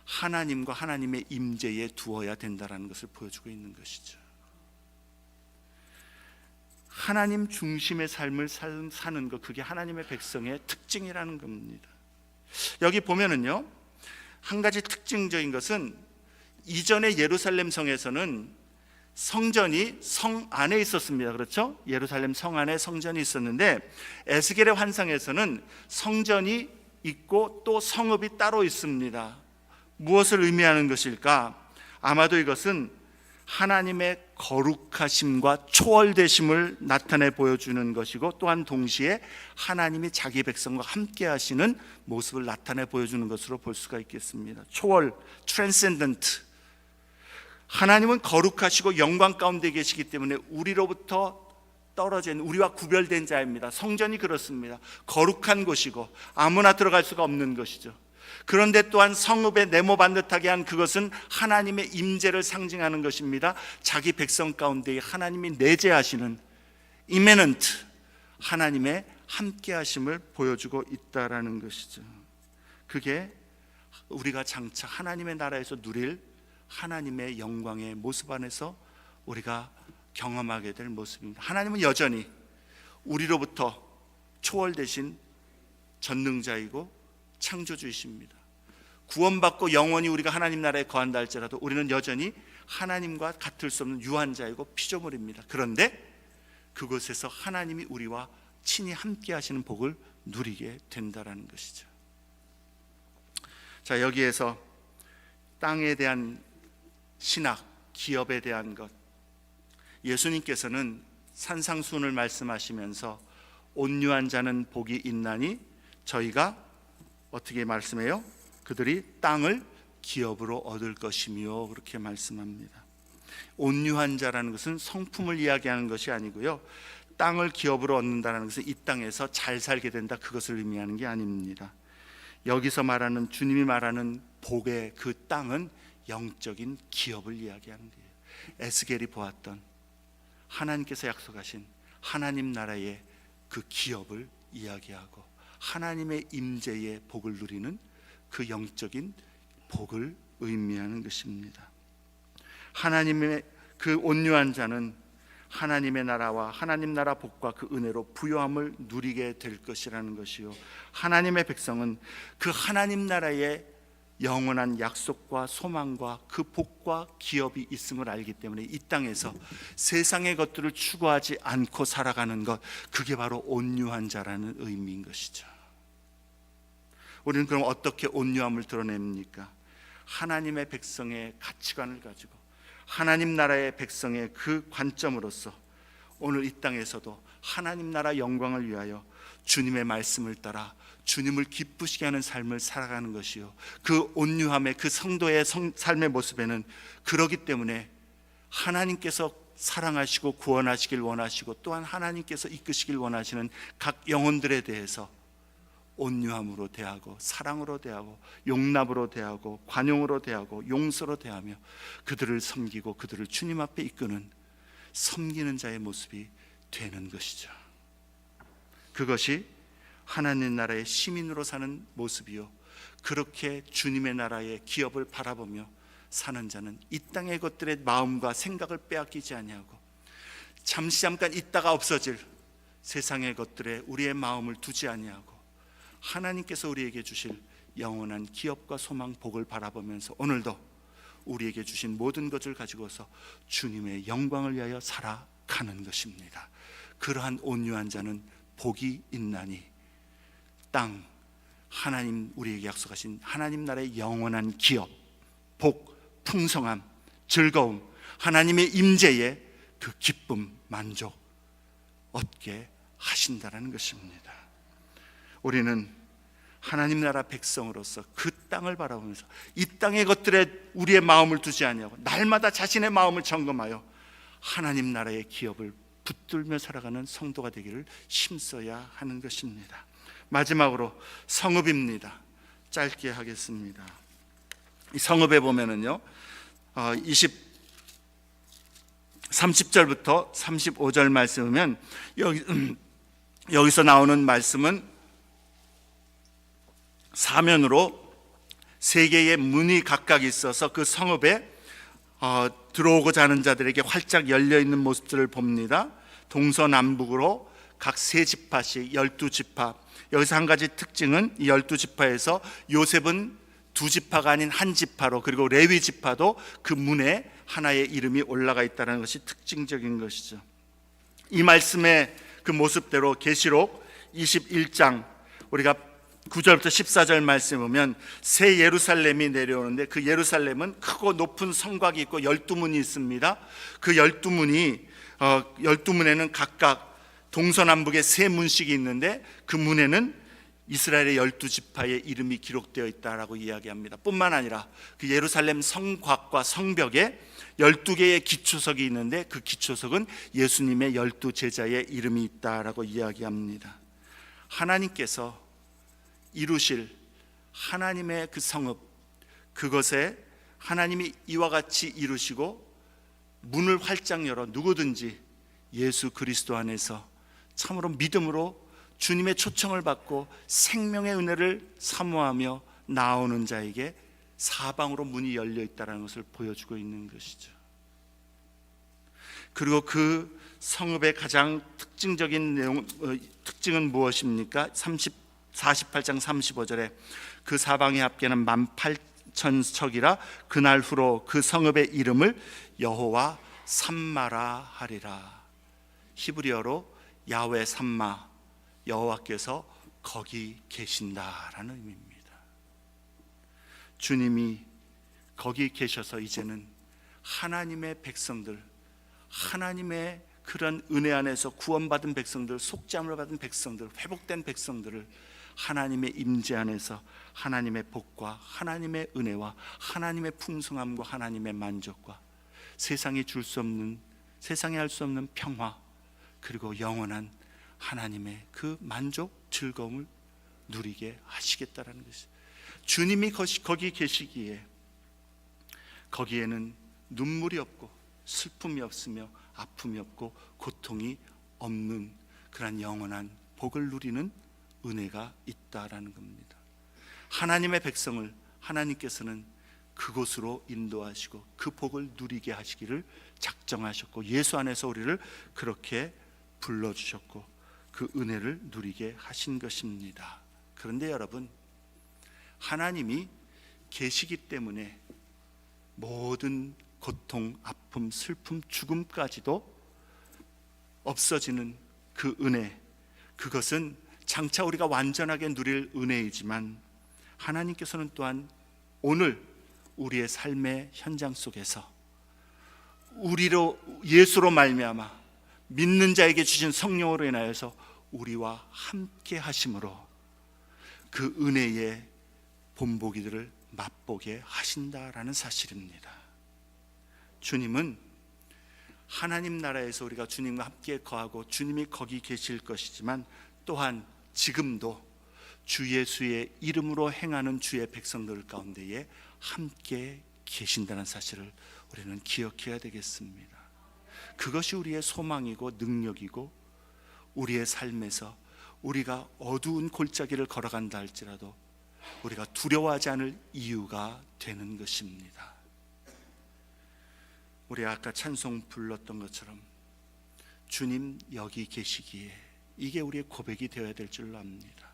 하나님과 하나님의 임재에 두어야 된다는 것을 보여주고 있는 것이죠. 하나님 중심의 삶을 사는 것, 그게 하나님의 백성의 특징이라는 겁니다. 여기 보면은요, 한 가지 특징적인 것은 이전에 예루살렘 성에서는 성전이 성 안에 있었습니다. 그렇죠? 예루살렘 성 안에 성전이 있었는데, 에스겔의 환상에서는 성전이 있고 또 성읍이 따로 있습니다. 무엇을 의미하는 것일까? 아마도 이것은 하나님의 거룩하심과 초월되심을 나타내 보여주는 것이고, 또한 동시에 하나님이 자기 백성과 함께 하시는 모습을 나타내 보여주는 것으로 볼 수가 있겠습니다. 초월, transcendent. 하나님은 거룩하시고 영광 가운데 계시기 때문에 우리로부터 떨어진, 우리와 구별된 자입니다. 성전이 그렇습니다. 거룩한 곳이고 아무나 들어갈 수가 없는 것이죠. 그런데 또한 성읍에 네모 반듯하게 한 그것은 하나님의 임재를 상징하는 것입니다. 자기 백성 가운데 하나님이 내재하시는 immanent, 하나님의 함께 하심을 보여주고 있다라는 것이죠. 그게 우리가 장차 하나님의 나라에서 누릴 하나님의 영광의 모습 안에서 우리가 경험하게 될 모습입니다. 하나님은 여전히 우리로부터 초월되신 전능자이고 창조주이십니다. 구원받고 영원히 우리가 하나님 나라에 거한다 할지라도 우리는 여전히 하나님과 같을 수 없는 유한자이고 피조물입니다. 그런데 그곳에서 하나님이 우리와 친히 함께 하시는 복을 누리게 된다는 것이죠. 자, 여기에서 땅에 대한 신학, 기업에 대한 것, 예수님께서는 산상수훈을 말씀하시면서 온유한 자는 복이 있나니 저희가 어떻게 말씀해요? 그들이 땅을 기업으로 얻을 것이며, 그렇게 말씀합니다. 온유한 자라는 것은 성품을 이야기하는 것이 아니고요, 땅을 기업으로 얻는다는 것은 이 땅에서 잘 살게 된다, 그것을 의미하는 게 아닙니다. 여기서 말하는, 주님이 말하는 복의 그 땅은 영적인 기업을 이야기하는 거예요. 에스겔이 보았던 하나님께서 약속하신 하나님 나라의 그 기업을 이야기하고 하나님의 임재의 복을 누리는 그 영적인 복을 의미하는 것입니다. 하나님의 그 온유한 자는 하나님의 나라와 하나님 나라 복과 그 은혜로 부요함을 누리게 될 것이라는 것이요, 하나님의 백성은 그 하나님 나라의 영원한 약속과 소망과 그 복과 기업이 있음을 알기 때문에 이 땅에서 세상의 것들을 추구하지 않고 살아가는 것, 그게 바로 온유한 자라는 의미인 것이죠. 우리는 그럼 어떻게 온유함을 드러냅니까? 하나님의 백성의 가치관을 가지고 하나님 나라의 백성의 그 관점으로서 오늘 이 땅에서도 하나님 나라 영광을 위하여 주님의 말씀을 따라 주님을 기쁘시게 하는 삶을 살아가는 것이요, 그 온유함의 그 성도의 삶의 모습에는 그러기 때문에 하나님께서 사랑하시고 구원하시길 원하시고 또한 하나님께서 이끄시길 원하시는 각 영혼들에 대해서 온유함으로 대하고 사랑으로 대하고 용납으로 대하고 관용으로 대하고 용서로 대하며 그들을 섬기고 그들을 주님 앞에 이끄는 섬기는 자의 모습이 되는 것이죠. 그것이 하나님 나라의 시민으로 사는 모습이요, 그렇게 주님의 나라의 기업을 바라보며 사는 자는 이 땅의 것들의 마음과 생각을 빼앗기지 아니하고 잠깐 있다가 없어질 세상의 것들에 우리의 마음을 두지 아니하고 하나님께서 우리에게 주실 영원한 기업과 소망, 복을 바라보면서 오늘도 우리에게 주신 모든 것을 가지고서 주님의 영광을 위하여 살아가는 것입니다. 그러한 온유한 자는 복이 있나니 땅, 하나님 우리에게 약속하신 하나님 나라의 영원한 기업, 복, 풍성함, 즐거움, 하나님의 임재에 그 기쁨, 만족 얻게 하신다는 것입니다. 우리는 하나님 나라 백성으로서 그 땅을 바라보면서 이 땅의 것들에 우리의 마음을 두지 아니하고 날마다 자신의 마음을 점검하여 하나님 나라의 기업을 붙들며 살아가는 성도가 되기를 힘써야 하는 것입니다. 마지막으로 성읍입니다. 짧게 하겠습니다. 이 성읍에 보면은요 30절부터 35절 말씀이면 여기서 나오는 말씀은 사면으로 세 개의 문이 각각 있어서 그 성읍에 들어오고자 하는 자들에게 활짝 열려있는 모습들을 봅니다. 동서남북으로 각 세 지파씩 12지파. 여기서 한 가지 특징은 이 12지파에서 요셉은 두 지파가 아닌 한 지파로, 그리고 레위 지파도 그 문에 하나의 이름이 올라가 있다는 것이 특징적인 것이죠. 이 말씀의 그 모습대로 계시록 21장 우리가 9절부터 14절 말씀 보면 새 예루살렘이 내려오는데 그 예루살렘은 크고 높은 성곽이 있고 12문이 있습니다. 그 12문에는 각각 동서남북에 세 문씩이 있는데 그 문에는 이스라엘의 12지파의 이름이 기록되어 있다라고 이야기합니다. 뿐만 아니라 그 예루살렘 성곽과 성벽에 12개의 기초석이 있는데 그 기초석은 예수님의 12제자의 이름이 있다라고 이야기합니다. 하나님께서 이루실 하나님의 그 성읍, 그것에 하나님이 이와 같이 이루시고 문을 활짝 열어 누구든지 예수 그리스도 안에서 참으로 믿음으로 주님의 초청을 받고 생명의 은혜를 사모하며 나오는 자에게 사방으로 문이 열려 있다는 것을 보여주고 있는 것이죠. 그리고 그 성읍의 가장 특징적인 특징은 무엇입니까? 48장 35절에 그 사방의 합계는 18,000척이라 그날 후로 그 성읍의 이름을 여호와 삼마라 하리라. 히브리어로 야훼 삼마, 여호와께서 거기 계신다라는 의미입니다. 주님이 거기 계셔서 이제는 하나님의 백성들, 하나님의 그런 은혜 안에서 구원받은 백성들, 속죄함을 받은 백성들, 회복된 백성들을 하나님의 임재 안에서 하나님의 복과 하나님의 은혜와 하나님의 풍성함과 하나님의 만족과 세상이 줄 수 없는, 세상에 할 수 없는 평화, 그리고 영원한 하나님의 그 만족, 즐거움을 누리게 하시겠다라는 것이죠. 주님이 거기 계시기에 거기에는 눈물이 없고 슬픔이 없으며 아픔이 없고 고통이 없는 그런 영원한 복을 누리는 은혜가 있다라는 겁니다. 하나님의 백성을 하나님께서는 그곳으로 인도하시고 그 복을 누리게 하시기를 작정하셨고 예수 안에서 우리를 그렇게 불러주셨고 그 은혜를 누리게 하신 것입니다. 그런데 여러분, 하나님이 계시기 때문에 모든 고통, 아픔, 슬픔, 죽음까지도 없어지는 그 은혜, 그것은 장차 우리가 완전하게 누릴 은혜이지만 하나님께서는 또한 오늘 우리의 삶의 현장 속에서 우리로 예수로 말미암아 믿는 자에게 주신 성령으로 인하여서 우리와 함께 하심으로 그 은혜의 본보기들을 맛보게 하신다라는 사실입니다. 주님은 하나님 나라에서 우리가 주님과 함께 거하고 주님이 거기 계실 것이지만 또한 지금도 주 예수의 이름으로 행하는 주의 백성들 가운데에 함께 계신다는 사실을 우리는 기억해야 되겠습니다. 그것이 우리의 소망이고 능력이고 우리의 삶에서 우리가 어두운 골짜기를 걸어간다 할지라도 우리가 두려워하지 않을 이유가 되는 것입니다. 우리 아까 찬송 불렀던 것처럼 주님 여기 계시기에, 이게 우리의 고백이 되어야 될 줄로 압니다.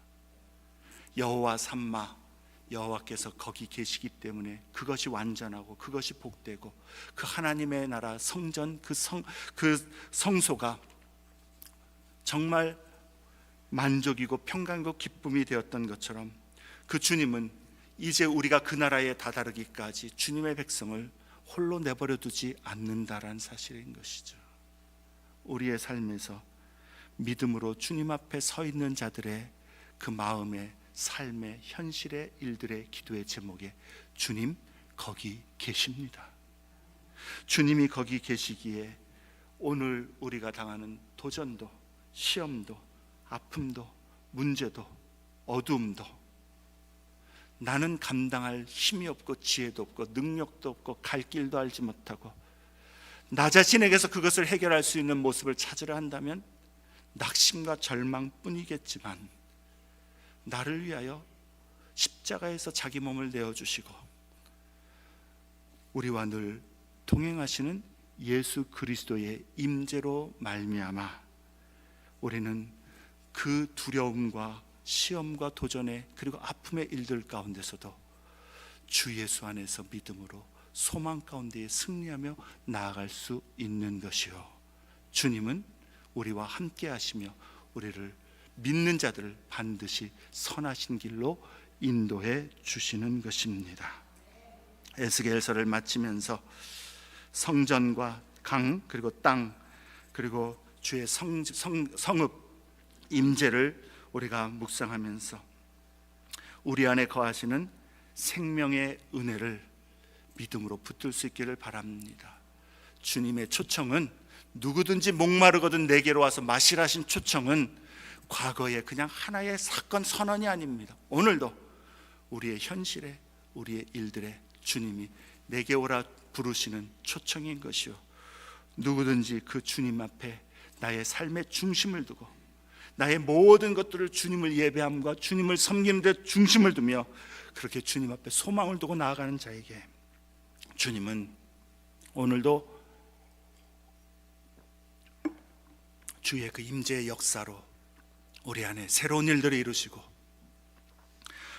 여호와 삼마, 여호와께서 거기 계시기 때문에 그것이 완전하고 그것이 복되고 그 하나님의 나라 성전, 그 성소가 정말 만족이고 평강이고 기쁨이 되었던 것처럼 그 주님은 이제 우리가 그 나라에 다다르기까지 주님의 백성을 홀로 내버려 두지 않는다라는 사실인 것이죠. 우리의 삶에서 믿음으로 주님 앞에 서 있는 자들의 그 마음에 삶의 현실의 일들의 기도의 제목에 주님 거기 계십니다. 주님이 거기 계시기에 오늘 우리가 당하는 도전도, 시험도, 아픔도, 문제도, 어두움도, 나는 감당할 힘이 없고 지혜도 없고 능력도 없고 갈 길도 알지 못하고 나 자신에게서 그것을 해결할 수 있는 모습을 찾으려 한다면 낙심과 절망뿐이겠지만, 나를 위하여 십자가에서 자기 몸을 내어주시고 우리와 늘 동행하시는 예수 그리스도의 임재로 말미암아 우리는 그 두려움과 시험과 도전의 그리고 아픔의 일들 가운데서도 주 예수 안에서 믿음으로 소망 가운데에 승리하며 나아갈 수 있는 것이요, 주님은 우리와 함께 하시며 우리를 믿는 자들을 반드시 선하신 길로 인도해 주시는 것입니다. 에스겔서를 마치면서 성전과 강 그리고 땅 그리고 주의 성읍 임재를 우리가 묵상하면서 우리 안에 거하시는 생명의 은혜를 믿음으로 붙들 수 있기를 바랍니다. 주님의 초청은 누구든지 목마르거든 내게로 와서 마시라신 초청은 과거의 그냥 하나의 사건 선언이 아닙니다. 오늘도 우리의 현실에 우리의 일들에 주님이 내게 오라 부르시는 초청인 것이요, 누구든지 그 주님 앞에 나의 삶의 중심을 두고 나의 모든 것들을 주님을 예배함과 주님을 섬기는 데 중심을 두며 그렇게 주님 앞에 소망을 두고 나아가는 자에게 주님은 오늘도 주의 그 임재의 역사로 우리 안에 새로운 일들을 이루시고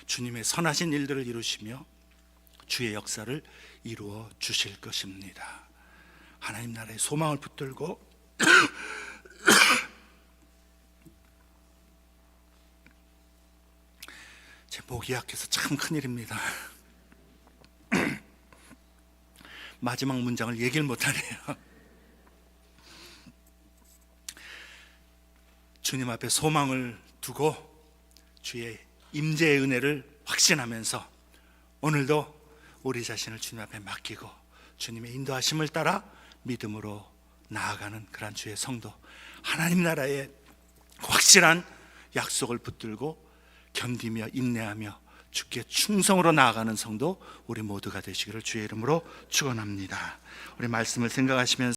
주님의 선하신 일들을 이루시며 주의 역사를 이루어 주실 것입니다. 하나님 나라의 소망을 붙들고 제 목이 약해서 참 큰일입니다. 마지막 문장을 얘기를 못하네요. 주님 앞에 소망을 두고 주의 임재의 은혜를 확신하면서 오늘도 우리 자신을 주님 앞에 맡기고 주님의 인도하심을 따라 믿음으로 나아가는 그런 주의 성도, 하나님 나라의 확실한 약속을 붙들고 견디며 인내하며 주께 충성으로 나아가는 성도 우리 모두가 되시기를 주의 이름으로 축원합니다. 우리 말씀을 생각하시면서